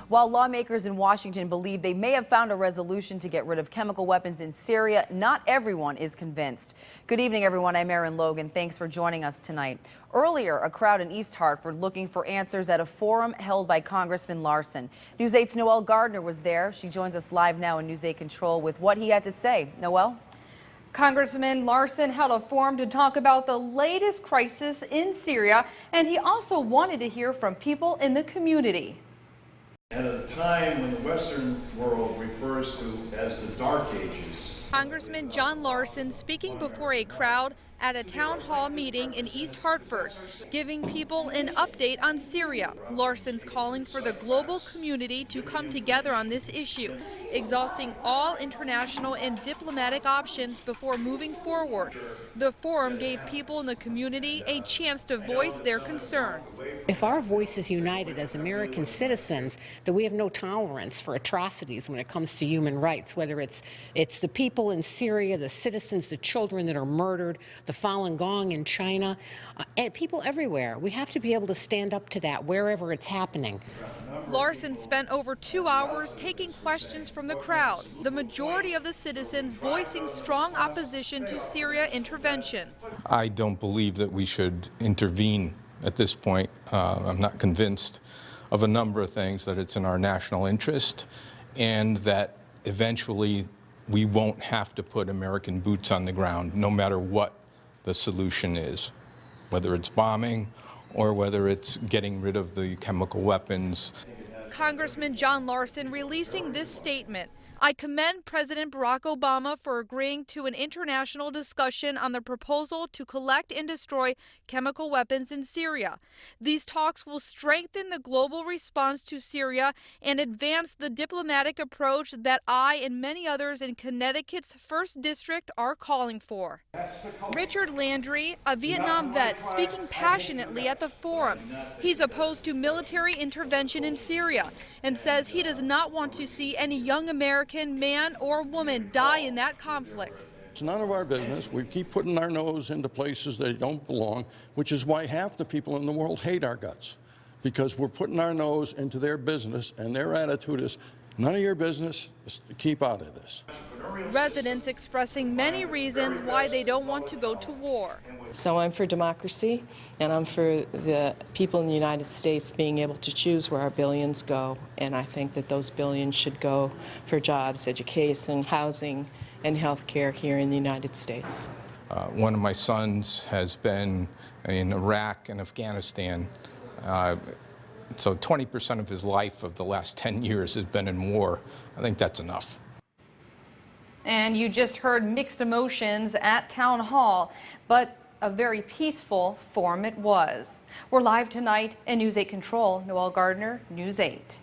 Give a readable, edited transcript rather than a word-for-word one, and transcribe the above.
While lawmakers in Washington believe they may have found a resolution to get rid of chemical weapons in Syria, not everyone is convinced. Good evening, everyone. I'm Erin Logan. Thanks for joining us tonight. Earlier, a crowd in East Hartford looking for answers at a forum held by Congressman Larson. News 8's Noelle Gardner was there. She joins us live now in News 8 Control with what he had to say. Noelle? Congressman Larson held a forum to talk about the latest crisis in Syria, and he also wanted to hear from people in the community. At a time when the Western world refers to as the Dark Ages. Congressman John Larson speaking before a crowd at a town hall meeting in East Hartford, giving people an update on Syria. Larson's calling for the global community to come together on this issue, exhausting all international and diplomatic options before moving forward. The forum gave people in the community a chance to voice their concerns. If our voice is united as American citizens, that we have no tolerance for atrocities when it comes to human rights, whether it's the people in Syria, the citizens, the children that are murdered, the Falun Gong in China, and people everywhere. We have to be able to stand up to that wherever it's happening. Larson spent over 2 hours taking questions from the crowd, the majority of the citizens voicing strong opposition to Syria intervention. I don't believe that we should intervene at this point. I'm not convinced of a number of things, that it's in our national interest and that eventually we won't have to put American boots on the ground no matter what the solution is, whether it's bombing or whether it's getting rid of the chemical weapons. Congressman John Larson releasing this statement. I commend President Barack Obama for agreeing to an international discussion on the proposal to collect and destroy chemical weapons in Syria. These talks will strengthen the global response to Syria and advance the diplomatic approach that I and many others in Connecticut's 1st District are calling for. Richard Landry, a Vietnam vet, speaking passionately at the forum. He's opposed to military intervention in Syria and says he does not want to see any young American man or woman die in that conflict. It's none of our business. We keep putting our nose into places they don't belong, which is why half the people in the world hate our guts, because we're putting our nose into their business, and their attitude is none of your business, is to keep out of this. Residents expressing many reasons why they don't want to go to war. So I'm for democracy, and I'm for the people in the United States being able to choose where our billions go. And I think that those billions should go for jobs, education, housing, and health care here in the United States. One of my sons has been in Iraq and Afghanistan. So 20% of his life of the last 10 years has been in war. I think that's enough. And you just heard mixed emotions at Town Hall, but a very peaceful forum it was. We're live tonight in News 8 Control. Noelle Gardner, News 8.